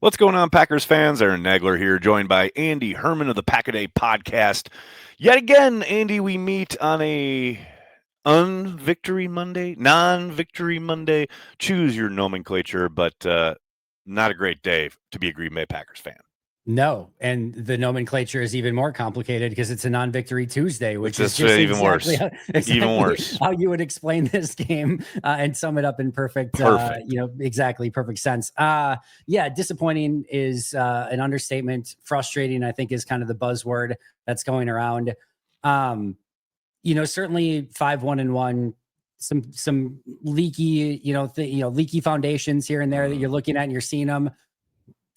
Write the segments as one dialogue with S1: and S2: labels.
S1: What's going on, Packers fans? Aaron Nagler here, joined by Andy Herman of the Pack-A-Day podcast. Yet again, Andy, we meet on a non-victory Monday. Choose your nomenclature, but not a great day to be a Green Bay Packers fan.
S2: No, and the nomenclature is even more complicated because it's a non-victory Tuesday, which is
S1: It's
S2: just
S1: even worse. Even
S2: exactly
S1: worse.
S2: how you would explain this game and sum it up in perfect,
S1: Perfect.
S2: exactly perfect sense. Yeah, disappointing is an understatement. Frustrating, I think, is kind of the buzzword that's going around. Certainly 5-1-1. Some leaky, leaky foundations here and there that you're looking at and you're seeing them.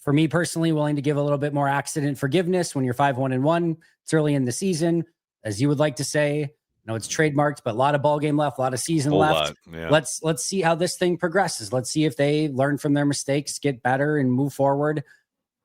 S2: For me personally, willing to give a little bit more accident forgiveness when you're 5-1-1. It's early in the season, as you would like to say. It's trademarked, but a lot of ball game left, a lot of season
S1: Whole
S2: left.
S1: lot, yeah.
S2: Let's see how this thing progresses. Let's see if they learn from their mistakes, get better, and move forward.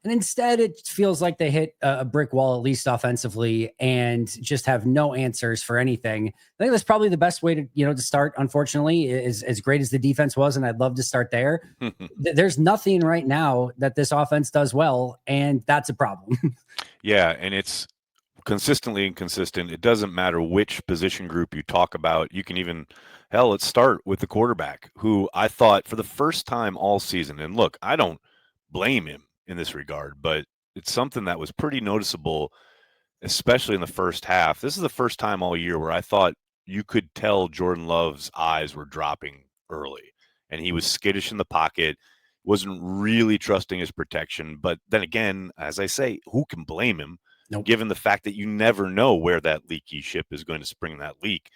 S2: And instead, it feels like they hit a brick wall, at least offensively, and just have no answers for anything. I think that's probably the best way to start. Unfortunately, is as great as the defense was, and I'd love to start there. There's nothing right now that this offense does well, and that's a problem.
S1: Yeah, and it's consistently inconsistent. It doesn't matter which position group you talk about. You can even, hell, let's start with the quarterback, who I thought for the first time all season, and look, I don't blame him in this regard, but it's something that was pretty noticeable, especially in the first half. This is the first time all year where I thought you could tell Jordan Love's eyes were dropping early, and he was skittish in the pocket, wasn't really trusting his protection. But then again, as I say, who can blame him?
S2: Nope.
S1: Given the fact that you never know where that leaky ship is going to spring that leak.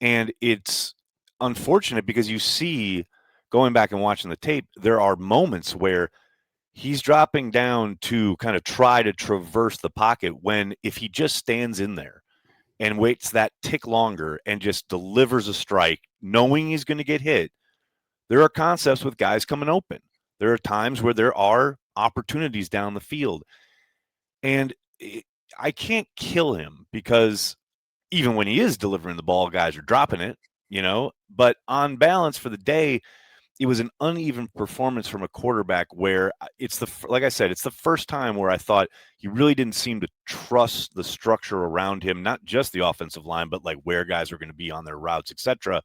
S1: And it's unfortunate because you see, going back and watching the tape, there are moments where he's dropping down to kind of try to traverse the pocket when if he just stands in there and waits that tick longer and just delivers a strike, knowing he's going to get hit, there are concepts with guys coming open. There are times where there are opportunities down the field. And I can't kill him because even when he is delivering the ball, guys are dropping it, But on balance for the day, it was an uneven performance from a quarterback where like I said, it's the first time where I thought he really didn't seem to trust the structure around him, not just the offensive line, but like where guys are going to be on their routes, etc.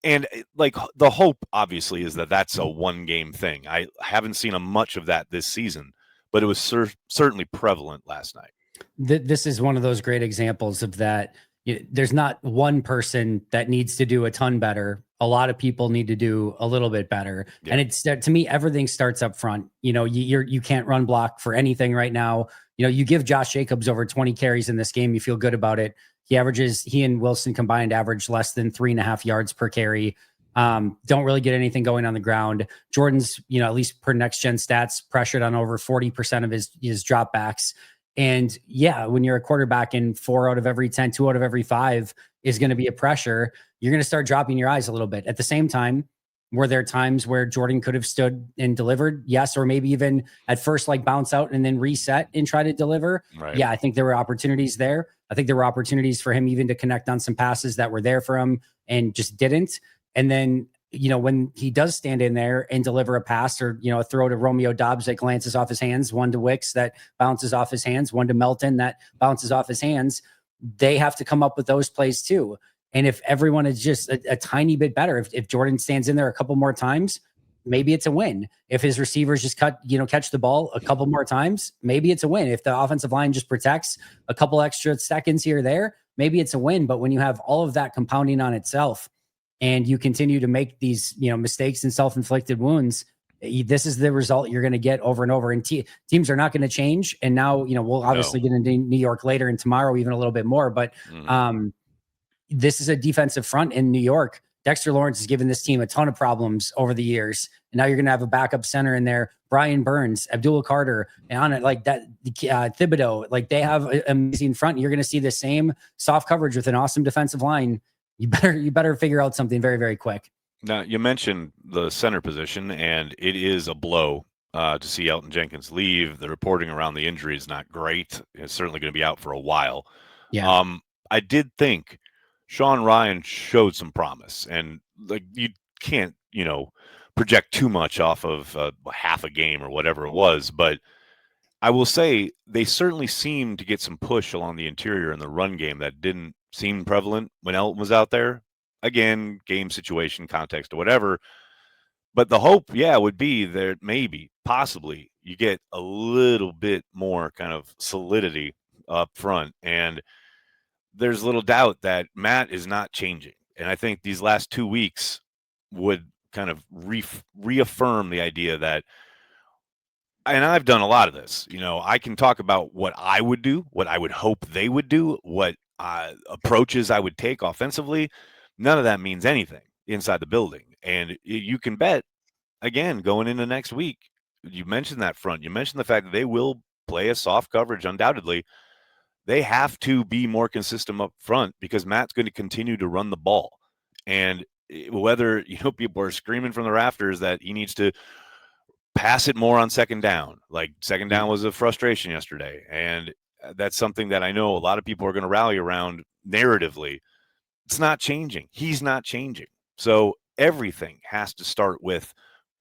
S1: And like the hope obviously is that that's a one game thing. I haven't seen much of that this season, but it was certainly prevalent last night.
S2: This is one of those great examples of that. There's not one person that needs to do a ton better. A lot of people need to do a little bit better.
S1: Yeah.
S2: And it's to me, everything starts up front. You can't run block for anything right now. You give Josh Jacobs over 20 carries in this game, you feel good about it. He and Wilson combined average less than 3.5 yards per carry. Don't really get anything going on the ground. Jordan's, at least per next gen stats, pressured on over 40% of his dropbacks. And yeah, when you're a quarterback and 4 out of every 10, 2 out of every 5 is going to be a pressure, you're going to start dropping your eyes a little bit. At the same time, were there times where Jordan could have stood and delivered? Yes. Or maybe even at first, like bounce out and then reset and try to deliver.
S1: Right.
S2: Yeah, I think there were opportunities there. I think there were opportunities for him even to connect on some passes that were there for him and just didn't. And then, when he does stand in there and deliver a pass or, a throw to Romeo Doubs that glances off his hands, one to Wicks that bounces off his hands, one to Melton that bounces off his hands, they have to come up with those plays too. And if everyone is just a tiny bit better, if Jordan stands in there a couple more times, maybe it's a win. If his receivers just catch the ball a couple more times, maybe it's a win. If the offensive line just protects a couple extra seconds here or there, maybe it's a win. But when you have all of that compounding on itself, and you continue to make these, mistakes and self-inflicted wounds, this is the result you're going to get over and over. And teams are not going to change. And now, we'll obviously get into New York later and tomorrow, even a little bit more. But this is a defensive front in New York. Dexter Lawrence has given this team a ton of problems over the years. And now you're going to have a backup center in there, Brian Burns, Abdullah Carter, and on it like that, Thibodeau. Like they have an amazing front. You're going to see the same soft coverage with an awesome defensive line. You better figure out something very, very quick.
S1: Now, you mentioned the center position, and it is a blow to see Elton Jenkins leave. The reporting around the injury is not great. It's certainly going to be out for a while.
S2: Yeah.
S1: I did think Sean Ryan showed some promise, and like you can't, project too much off of half a game or whatever it was, but I will say they certainly seem to get some push along the interior in the run game that didn't seem prevalent when Elton was out there. Again, game situation, context, or whatever. But the hope, yeah, would be that maybe, possibly, you get a little bit more kind of solidity up front. And there's little doubt that Matt is not changing. And I think these last 2 weeks would kind of reaffirm the idea that, and I've done a lot of this, I can talk about what I would do, what I would hope they would do, what approaches I would take offensively. None of that means anything inside the building. And you can bet, again, going into next week, you mentioned that front. You mentioned the fact that they will play a soft coverage, undoubtedly. They have to be more consistent up front because Matt's going to continue to run the ball. And whether, people are screaming from the rafters that he needs to pass it more on second down. Like second down was a frustration yesterday. And that's something that I know a lot of people are going to rally around narratively. It's not changing. He's not changing. So everything has to start with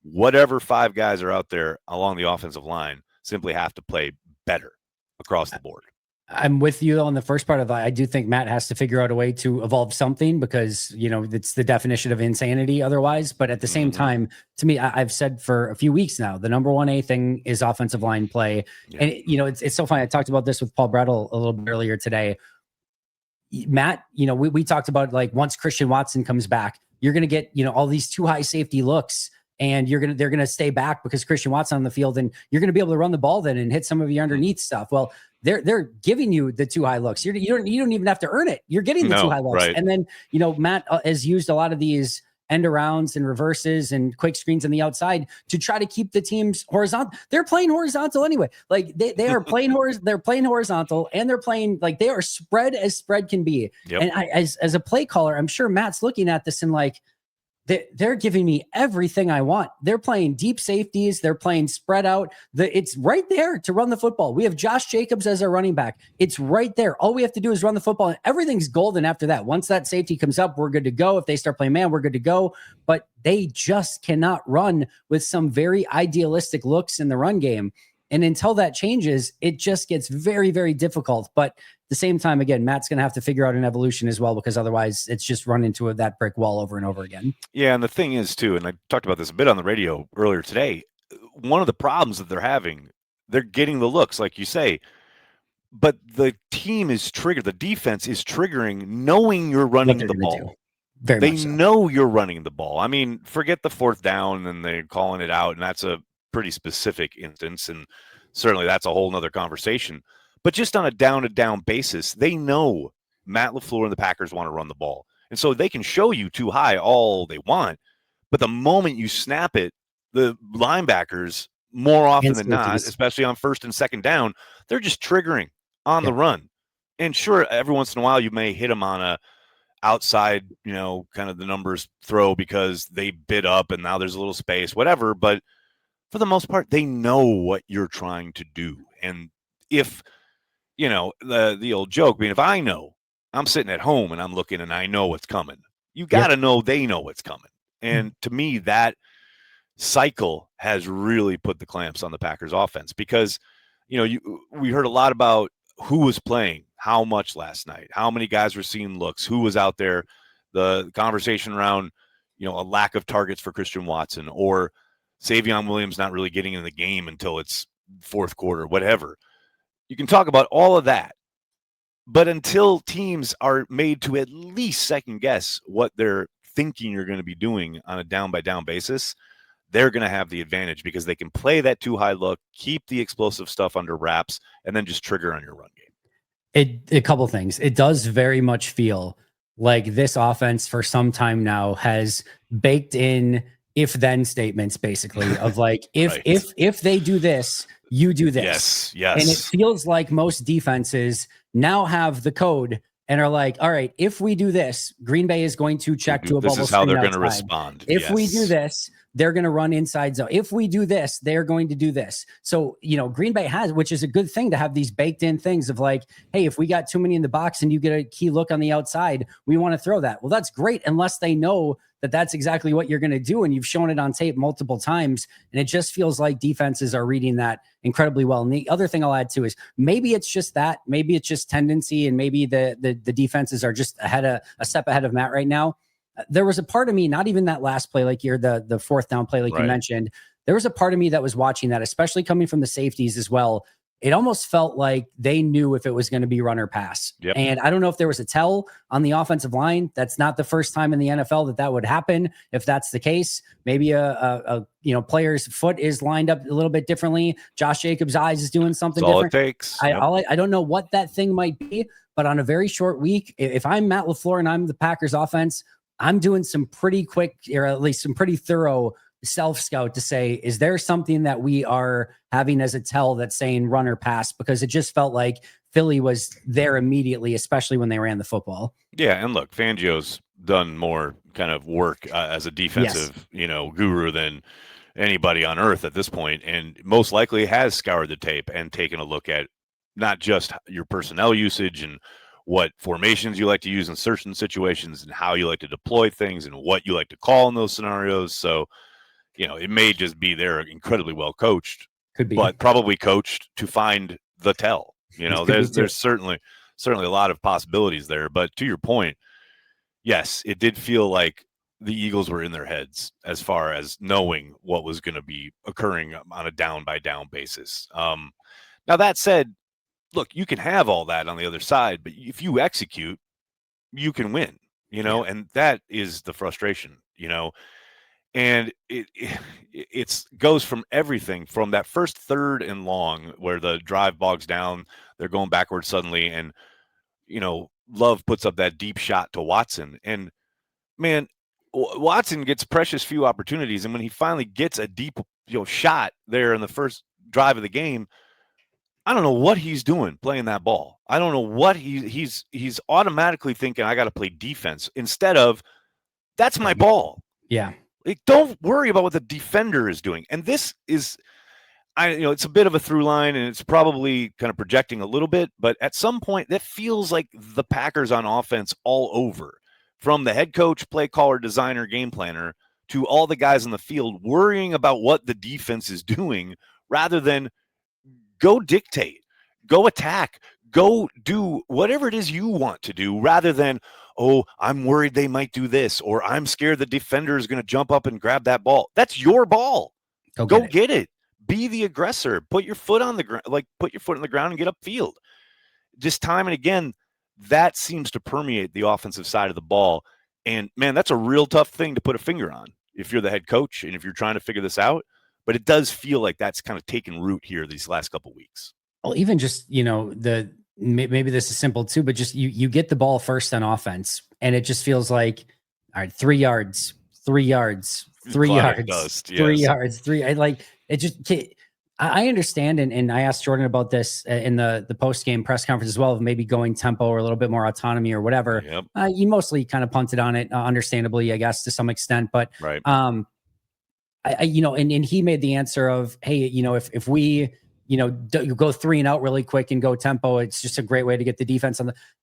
S1: whatever 5 guys are out there along the offensive line simply have to play better across the board.
S2: I'm with you on the first part of that. I do think Matt has to figure out a way to evolve something because, it's the definition of insanity otherwise. But at the same time, to me, I've said for a few weeks now, the number 1A thing is offensive line play. Yeah. And, it's so funny. I talked about this with Paul Brettel a little bit earlier today. Matt, we talked about like once Christian Watson comes back, you're going to get, all these too high safety looks. And they're going to stay back because Christian Watson on the field, and you're going to be able to run the ball then and hit some of your underneath stuff. Well, they're giving you the too high looks. You don't even have to earn it. You're getting the too high looks. Right. And then, Matt has used a lot of these end arounds and reverses and quick screens on the outside to try to keep the teams horizontal. They're playing horizontal anyway. Like they are playing they're playing horizontal, and they're playing like they are spread as spread can be. Yep. And as a play caller, I'm sure Matt's looking at this and like, they're giving me everything I want. They're playing deep safeties. They're playing spread out. It's right there to run the football. We have Josh Jacobs as our running back. It's right there. All we have to do is run the football, and everything's golden after that. Once that safety comes up, we're good to go. If they start playing man, we're good to go. But they just cannot run with some very idealistic looks in the run game. And until that changes, it just gets very, very difficult. But at the same time, again, Matt's going to have to figure out an evolution as well, because otherwise it's just run into that brick wall over and over again.
S1: Yeah, and the thing is, too, and I talked about this a bit on the radio earlier today, one of the problems that they're having, they're getting the looks, like you say, but the team is triggered. The defense is triggering, knowing you're running the ball. They know you're running the ball. I mean, forget the fourth down and they're calling it out, and that's a pretty specific instance, and certainly that's a whole nother conversation. But just on a down-to-down basis, they know Matt LaFleur and the Packers want to run the ball. And so they can show you too high all they want, but the moment you snap it, the linebackers, more often than not, especially on first and second down, they're just triggering on the run. And sure, every once in a while you may hit them on a outside, kind of the numbers throw because they bid up and now there's a little space, whatever. But for the most part, they know what you're trying to do. And if, the old joke, I mean, if I know, I'm sitting at home and I'm looking and I know what's coming, you got to know they know what's coming. And to me, that cycle has really put the clamps on the Packers offense because, we heard a lot about who was playing how much last night, how many guys were seeing looks, who was out there, the conversation around, a lack of targets for Christian Watson or Savion Williams not really getting in the game until it's fourth quarter, whatever. You can talk about all of that. But until teams are made to at least second guess what they're thinking you're going to be doing on a down-by-down basis, they're going to have the advantage because they can play that too high look, keep the explosive stuff under wraps, and then just trigger on your run game.
S2: A couple things. It does very much feel like this offense for some time now has baked in if-then statements, basically, of like, if they do this, you do this.
S1: Yes.
S2: And it feels like most defenses now have the code and are like, all right, if we do this, Green Bay is going to check to a bubble screen.
S1: This is how they're going to respond.
S2: If we do this, they're going to run inside zone. If we do this, they're going to do this. So, Green Bay has, which is a good thing to have these baked in things of like, hey, if we got too many in the box and you get a key look on the outside, we want to throw that. Well, that's great unless they know that that's exactly what you're going to do. And you've shown it on tape multiple times. And it just feels like defenses are reading that incredibly well. And the other thing I'll add too is maybe it's just that, maybe it's just tendency. And maybe the defenses are just a step ahead of Matt right now. There was a part of me, not even that last play, like the fourth down play, like you mentioned, there was a part of me that was watching that, especially coming from the safeties as well. It almost felt like they knew if it was going to be run or pass.
S1: Yep.
S2: And I don't know if there was a tell on the offensive line. That's not the first time in the NFL that would happen. If that's the case, maybe a player's foot is lined up a little bit differently. Josh Jacobs' eyes is doing something
S1: that's
S2: different.
S1: All it takes.
S2: I don't know what that thing might be, but on a very short week, if I'm Matt LaFleur and I'm the Packers offense, I'm doing some pretty quick, or at least some pretty thorough self-scout to say, is there something that we are having as a tell that's saying run or pass? Because it just felt like Philly was there immediately, especially when they ran the football.
S1: Yeah, and look, Fangio's done more kind of work as a defensive, guru than anybody on earth at this point, and most likely has scoured the tape and taken a look at not just your personnel usage and what formations you like to use in certain situations and how you like to deploy things and what you like to call in those scenarios. So, it may just be they're incredibly well coached,
S2: could be,
S1: but probably coached to find the tell. There's certainly a lot of possibilities there. But to your point, yes, it did feel like the Eagles were in their heads as far as knowing what was going to be occurring on a down by down basis. Now that said, look, you can have all that on the other side, but if you execute, you can win. And that is the frustration. And it goes from everything from that first 3rd and long where the drive bogs down, they're going backwards suddenly, and Love puts up that deep shot to Watson, and man, Watson gets precious few opportunities, and when he finally gets a deep shot there in the first drive of the game, I don't know what he's doing playing that ball. I don't know what he's automatically thinking I got to play defense instead of that's my ball.
S2: Yeah.
S1: Like, don't worry about what the defender is doing. And this is, it's a bit of a through line, and it's probably kind of projecting a little bit, but at some point that feels like the Packers on offense all over, from the head coach, play caller, designer, game planner, to all the guys in the field worrying about what the defense is doing rather than go dictate, go attack, go do whatever it is you want to do rather than, oh, I'm worried they might do this, or I'm scared the defender is going to jump up and grab that ball. That's your ball. Go get it. Be the aggressor. Put your foot on the ground, put your foot on the ground and get upfield. Just time and again, that seems to permeate the offensive side of the ball. And man, that's a real tough thing to put a finger on if you're the head coach and if you're trying to figure this out. But it does feel like that's kind of taken root here these last couple of weeks.
S2: Well, even just, maybe this is simple too, but just you get the ball first on offense and it just feels like, all right, 3 yards, 3 yards, 3 yards,
S1: dust,
S2: 3 yards, I understand. And I asked Jordan about this in the post-game press conference as well, of maybe going tempo or a little bit more autonomy or whatever.
S1: Yep.
S2: You mostly kind of punted on it, understandably, I guess, to some extent, but
S1: right.
S2: And he made the answer of, hey, if we, you go 3 and out really quick and go tempo, it's just a great way to get the defense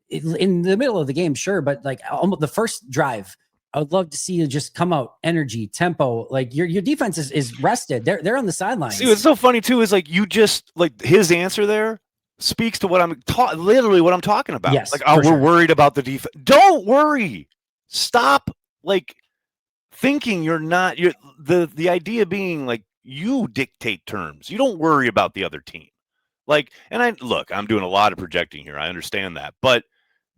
S2: in the middle of the game. Sure. But like almost the first drive, I would love to see you just come out, energy, tempo. Like your defense is rested. They're on the sidelines.
S1: See, what's so funny too is like you just like his answer there speaks to what I'm literally what I'm talking about.
S2: Yes,
S1: like, oh, we're worried about the defense. Don't worry. Stop thinking the idea being like you dictate terms. You don't worry about the other team. I'm doing a lot of projecting here. I understand that, but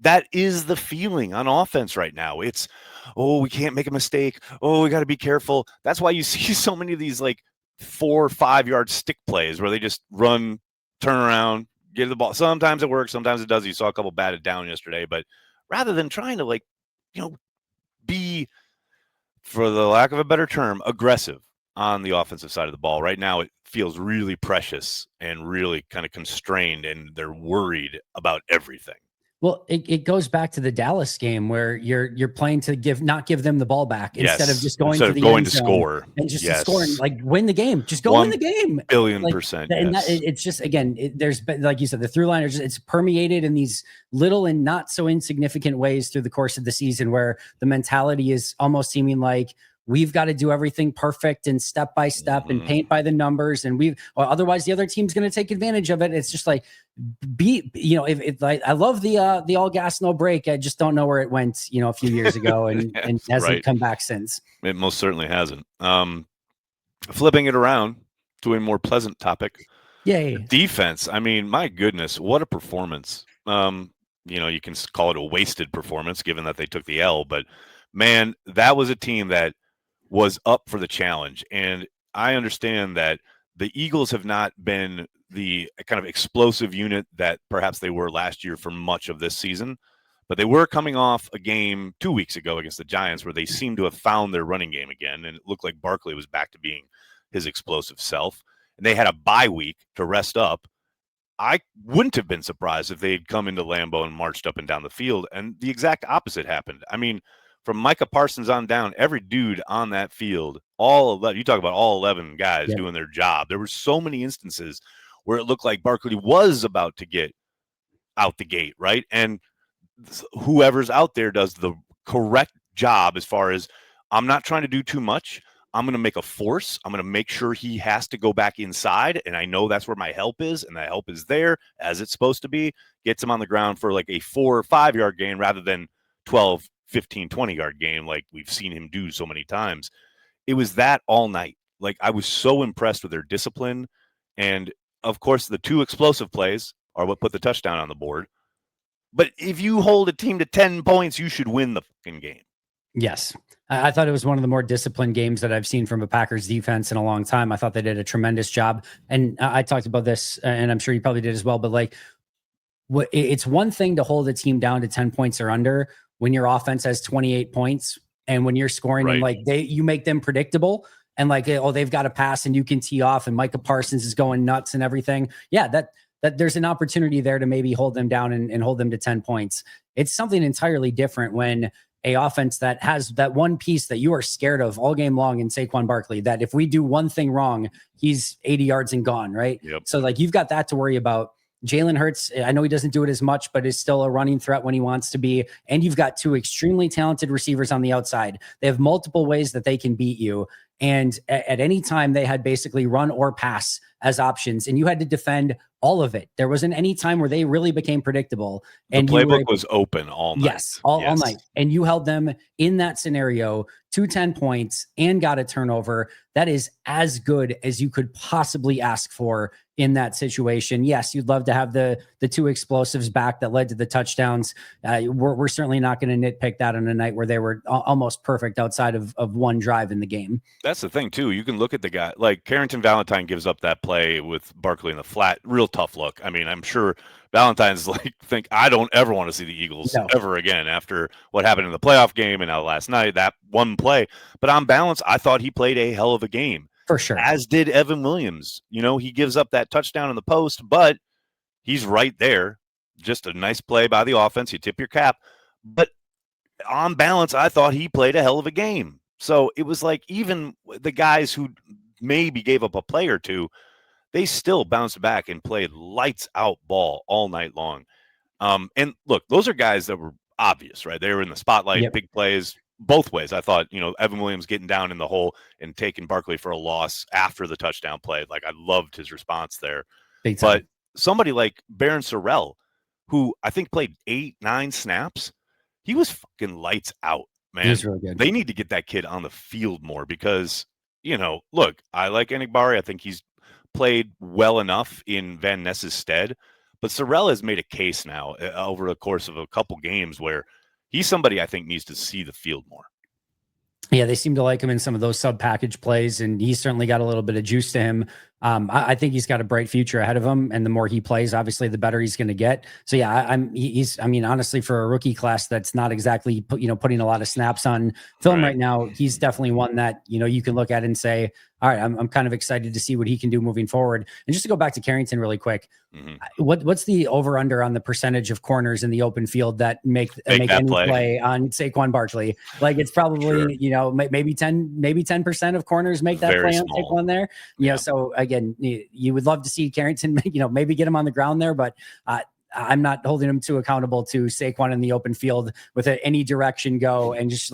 S1: that is the feeling on offense right now. It's, oh, we can't make a mistake. Oh, we got to be careful. That's why you see so many of these 4 or 5 yard stick plays where they just run, turn around, get the ball. Sometimes it works. Sometimes it does. You saw a couple batted down yesterday, but rather than trying to be, for the lack of a better term, aggressive on the offensive side of the ball. Right now, it feels really precious and really kind of constrained, and they're worried about everything.
S2: Well, it goes back to the Dallas game where you're playing to not give them the ball back instead of
S1: Yes.
S2: just going
S1: Instead
S2: to
S1: of
S2: the
S1: going
S2: end
S1: to
S2: zone
S1: score.
S2: and just to score and
S1: Yes.
S2: like win the game. Just go win the game.
S1: 1,000,000,000%.
S2: And
S1: Yes.
S2: it's just, again, there's been, like you said, the through line are just, it's permeated in these little and not so insignificant ways through the course of the season, where the mentality is almost seeming like we've got to do everything perfect and step by step and paint by the numbers, and otherwise the other team's going to take advantage of it. It's just like, if like, I love the all gas no break. I just don't know where it went, a few years ago, and
S1: Yes,
S2: and hasn't
S1: right.
S2: come back since.
S1: It most certainly hasn't. Flipping it around to a more pleasant topic.
S2: Yay.
S1: Defense. I mean, my goodness, what a performance. You can call it a wasted performance given that they took the L, but man, that was a team that was up for the challenge. And I understand that the Eagles have not been the kind of explosive unit that perhaps they were last year for much of this season, but they were coming off a game 2 weeks ago against the Giants where they seemed to have found their running game again, and it looked like Barkley was back to being his explosive self. And they had a bye week to rest up. I wouldn't have been surprised if they'd come into Lambeau and marched up and down the field, and the exact opposite happened. I mean, from Micah Parsons on down, every dude on that field, all 11, you talk about all 11 guys doing their job. There were so many instances where it looked like Barkley was about to get out the gate, right? And whoever's out there does the correct job as far as, I'm not trying to do too much. I'm going to make a force. I'm going to make sure he has to go back inside. And I know that's where my help is. And that help is there as it's supposed to be. Gets him on the ground for like a 4 or 5 yard gain rather than 12, 15, 20-yard gain like we've seen him do so many times. It was that all night. Like, I was so impressed with their discipline. And of course, the 2 explosive plays are what put the touchdown on the board. But if you hold a team to 10 points, you should win the fucking game.
S2: Yes. I thought it was one of the more disciplined games that I've seen from a Packers defense in a long time. I thought they did a tremendous job. And I talked about this, and I'm sure you probably did as well, but like, it's one thing to hold a team down to 10 points or under when your offense has 28 points and when you're scoring and like you make them predictable and like, oh, they've got to pass and you can tee off and Micah Parsons is going nuts and everything. Yeah, that there's an opportunity there to maybe hold them down and hold them to 10 points. It's something entirely different when a offense that has that one piece that you are scared of all game long in Saquon Barkley, that if we do one thing wrong, he's 80 yards and gone, right?
S1: Yep.
S2: So like, you've got that to worry about. Jalen Hurts, I know he doesn't do it as much, but is still a running threat when he wants to be. And you've got 2 extremely talented receivers on the outside. They have multiple ways that they can beat you. And at any time they had basically run or pass as options, and you had to defend all of it. There wasn't any time where they really became predictable. And
S1: the playbook was open all night.
S2: Yes, all night. And you held them in that scenario to 10 points and got a turnover. That is as good as you could possibly ask for in that situation. Yes, you'd love to have the 2 explosives back that led to the touchdowns. We're certainly not going to nitpick that on a night where they were almost perfect outside of one drive in the game.
S1: That's the thing, too. You can look at the guy, like Carrington Valentine gives up that play with Barkley in the flat. Real tough look. I mean, I'm sure Valentine's like, I don't ever want to see the Eagles ever again after what happened in the playoff game and now last night, that one play. But on balance, I thought he played a hell of a game.
S2: For sure.
S1: As did Evan Williams. He gives up that touchdown in the post, but he's right there. Just a nice play by the offense. You tip your cap. But on balance, I thought he played a hell of a game. So it was like, even the guys who maybe gave up a play or two, they still bounced back and played lights out ball all night long. And look, those are guys that were obvious, right? They were in the spotlight, big plays both ways. I thought, Evan Williams getting down in the hole and taking Barkley for a loss after the touchdown play. Like, I loved his response there. But somebody like Baron Sorrell, who I think played 8-9 snaps, he was fucking lights out, man.
S2: He was really good.
S1: They need to get that kid on the field more because, look, I like Enigbari. I think he's played well enough in Van Ness's stead. But Sorrell has made a case now over the course of a couple games where he's somebody I think needs to see the field more.
S2: Yeah, they seem to like him in some of those sub-package plays, and he's certainly got a little bit of juice to him. I think he's got a bright future ahead of him, and the more he plays, obviously, the better he's going to get. So yeah, honestly, for a rookie class that's not exactly putting a lot of snaps on film right now, he's definitely one that you can look at and say, all right, I'm kind of excited to see what he can do moving forward. And just to go back to Carrington really quick, what's the over under on the percentage of corners in the open field that make any play on Saquon Barkley? Like it's probably maybe 10% of corners make that
S1: Very
S2: play on
S1: small.
S2: Saquon there. So again, you would love to see Carrington, maybe get him on the ground there, but I'm not holding him too accountable to Saquon in the open field with any direction go and just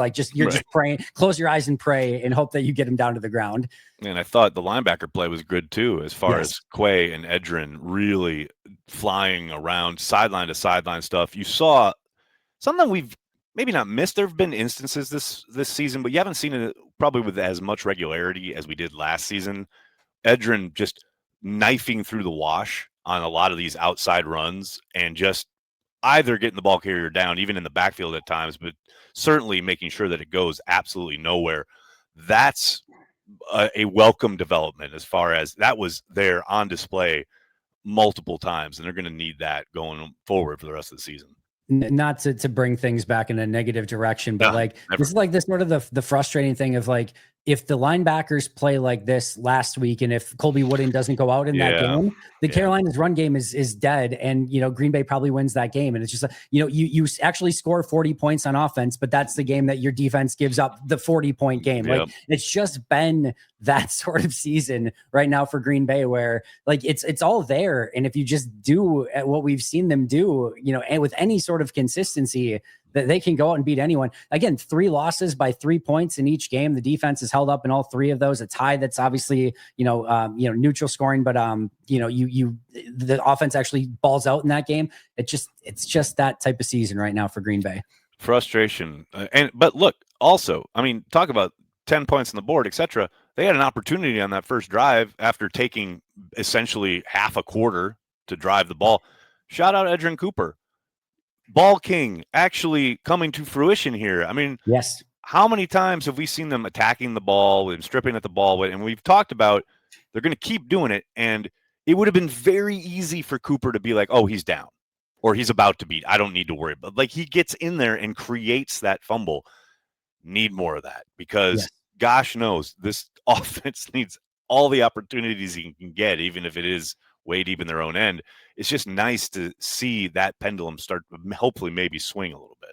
S2: praying, close your eyes and pray and hope that you get him down to the ground.
S1: And I thought the linebacker play was good too, as far as Quay and Edgerrin really flying around sideline to sideline stuff. You saw something we've maybe not missed. There have been instances this season, but you haven't seen it probably with as much regularity as we did last season. Edgerrin just knifing through the wash on a lot of these outside runs and just either getting the ball carrier down, even in the backfield at times, but certainly making sure that it goes absolutely nowhere. That's a welcome development, as far as that was there on display multiple times, and they're going to need that going forward for the rest of the season.
S2: Not to bring things back in a negative direction, but this is like this sort of the frustrating thing of like, if the linebackers play like this last week, and if Colby Wooden doesn't go out in that game, the Carolina's run game is dead, and Green Bay probably wins that game. And it's just you actually score 40 points on offense, but that's the game that your defense gives up the 40-point game. Like it's just been that sort of season right now for Green Bay, where like it's all there, and if you just do what we've seen them do, and with any sort of consistency, that they can go out and beat anyone. Again, 3 losses by 3 points in each game. The defense has held up in all 3 of those. A tie that's obviously neutral scoring, but the offense actually balls out in that game. It's just that type of season right now for Green Bay.
S1: Frustration, but look, also, I mean, talk about 10 points on the board, etc. They had an opportunity on that first drive after taking essentially half a quarter to drive the ball. Shout out Edgerrin Cooper. Ball king actually coming to fruition here. I mean,
S2: yes.
S1: How many times have we seen them attacking the ball and stripping at the ball? And we've talked about they're going to keep doing it. And it would have been very easy for Cooper to be like, oh, he's down or he's about to beat. I don't need to worry. But like he gets in there and creates that fumble. Need more of that because gosh knows this offense needs all the opportunities he can get, even if it is way deep in their own end. It's just nice to see that pendulum start, hopefully maybe swing a little bit.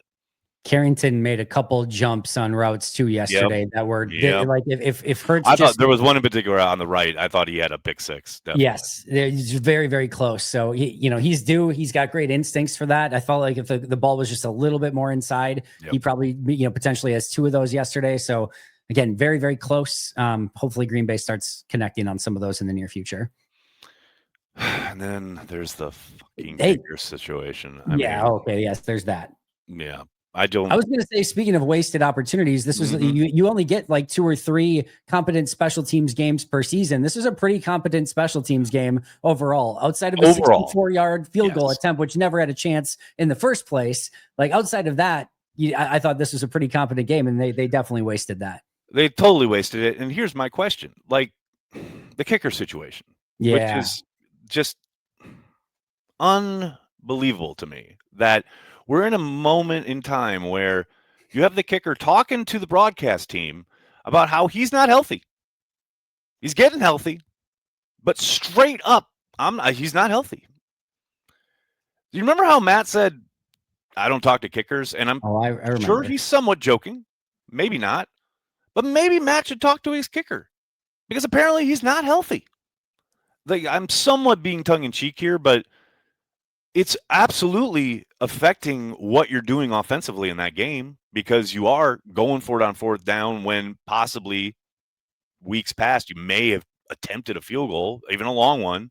S2: Carrington made a couple jumps on routes too yesterday that were like if Hurts.
S1: I thought there was one in particular on the right. I thought he had a pick six. Definitely.
S2: Yes, he's very, very close. So he's due. He's got great instincts for that. I felt like if the ball was just a little bit more inside, he probably potentially has 2 of those yesterday. So again, very, very close. Hopefully Green Bay starts connecting on some of those in the near future.
S1: And then there's the fucking kicker situation. I mean,
S2: okay, yes, there's that.
S1: Yeah.
S2: I was going to say, speaking of wasted opportunities, this was you only get like 2 or 3 competent special teams games per season. This was a pretty competent special teams game overall, outside of a 64-yard field goal attempt, which never had a chance in the first place. Like outside of that, I thought this was a pretty competent game, and they definitely wasted that.
S1: They totally wasted it. And here's my question: like the kicker situation, which is just unbelievable to me that we're in a moment in time where you have the kicker talking to the broadcast team about how he's not healthy. He's getting healthy, but straight up, he's not healthy. Do you remember how Matt said, I don't talk to kickers? And I'm sure he's somewhat joking. Maybe not. But maybe Matt should talk to his kicker because apparently he's not healthy. Like, I'm somewhat being tongue-in-cheek here, but it's absolutely affecting what you're doing offensively in that game because you are going for it on 4th down when possibly weeks past you may have attempted a field goal, even a long one.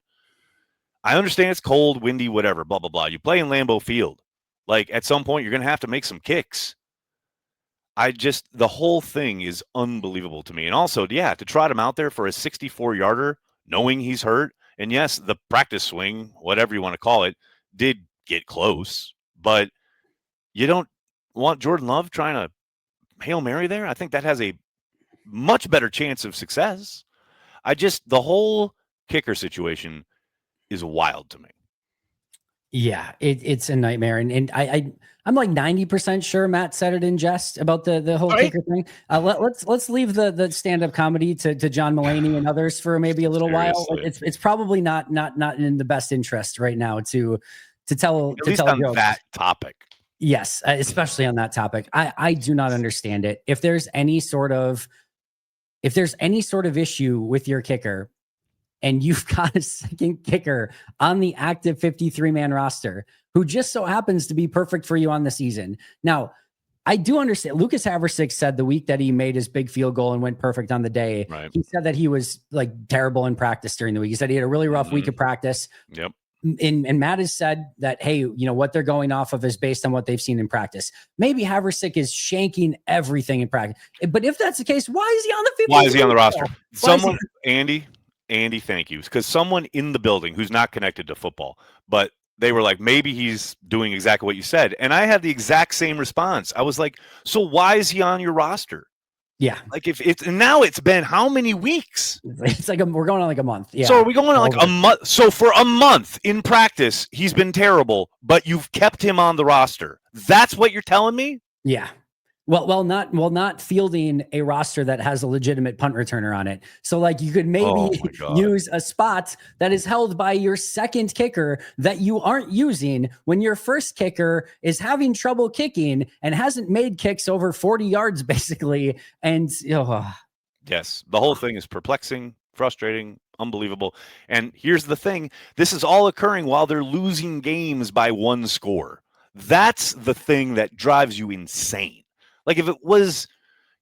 S1: I understand it's cold, windy, whatever, blah, blah, blah. You play in Lambeau Field. Like, at some point, you're going to have to make some kicks. The whole thing is unbelievable to me. And also, to trot him out there for a 64-yarder, knowing he's hurt, and yes, the practice swing, whatever you want to call it, did get close, but you don't want Jordan Love trying to Hail Mary there. I think that has a much better chance of success. The whole kicker situation is wild to me.
S2: Yeah, it's a nightmare, I'm like 90% sure Matt said it in jest about the whole
S1: Right?
S2: kicker thing. Let's leave the stand up comedy to John Mulaney and others for maybe a little while. Like,
S1: Seriously.
S2: it's probably not in the best interest right now
S1: At least
S2: tell
S1: on
S2: jokes.
S1: that topic.
S2: Yes, especially on that topic. I do not understand it. If there's any sort of issue with your kicker, and you've got a second kicker on the active 53-man roster who just so happens to be perfect for you on the season. Now, I do understand. Lucas Haversick said the week that he made his big field goal and went perfect on the day,
S1: Right.
S2: he said that he was like terrible in practice during the week. He said he had a really rough week of practice.
S1: Yep.
S2: And Matt has said that, hey, what they're going off of is based on what they've seen in practice. Maybe Haversick is shanking everything in practice. But if that's the case, why is he on the 50?
S1: Why is he on the roster? Someone, Andy, thank you. Because someone in the building who's not connected to football, but they were like, maybe he's doing exactly what you said. And I had the exact same response. I was like, so why is he on your roster?
S2: Yeah.
S1: Like, if it's, and now it's been how many weeks?
S2: It's like we're going on like a month. Yeah.
S1: So are we going on like a month? So for a month in practice, he's been terrible, but you've kept him on the roster. That's what you're telling me?
S2: Yeah. Well, not fielding a roster that has a legitimate punt returner on it. So like you could maybe use a spot that is held by your second kicker that you aren't using when your first kicker is having trouble kicking and hasn't made kicks over 40 yards basically. And
S1: yes, the whole thing is perplexing, frustrating, unbelievable. And here's the thing, this is all occurring while they're losing games by one score. That's the thing that drives you insane. Like if it was,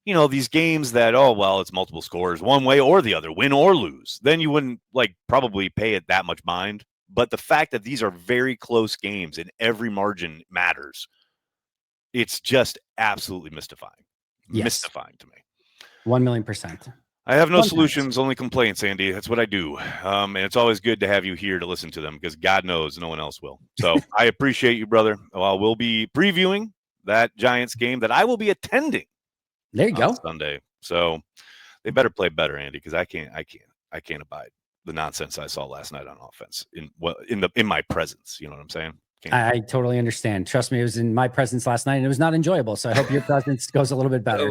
S1: these games that, oh, well, it's multiple scores one way or the other, win or lose, then you wouldn't probably pay it that much mind. But the fact that these are very close games and every margin matters, it's just absolutely mystifying. Yes. Mystifying to me.
S2: 1,000,000%.
S1: I have no solutions, only complaints, Andy. That's what I do. And it's always good to have you here to listen to them because God knows no one else will. So I appreciate you, brother. Well, we'll be previewing that Giants game that I will be attending.
S2: There you go.
S1: Sunday. So they better play better, Andy, because I can't abide the nonsense I saw last night on offense in my presence. You know what I'm saying?
S2: I totally understand. Trust me, it was in my presence last night and it was not enjoyable. So I hope your presence goes a little bit better.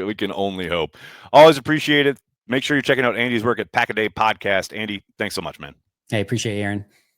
S1: We can only hope. Always appreciate it. Make sure you're checking out Andy's work at Pack a Day Podcast. Andy, thanks so much, man.
S2: Hey, appreciate you, Aaron.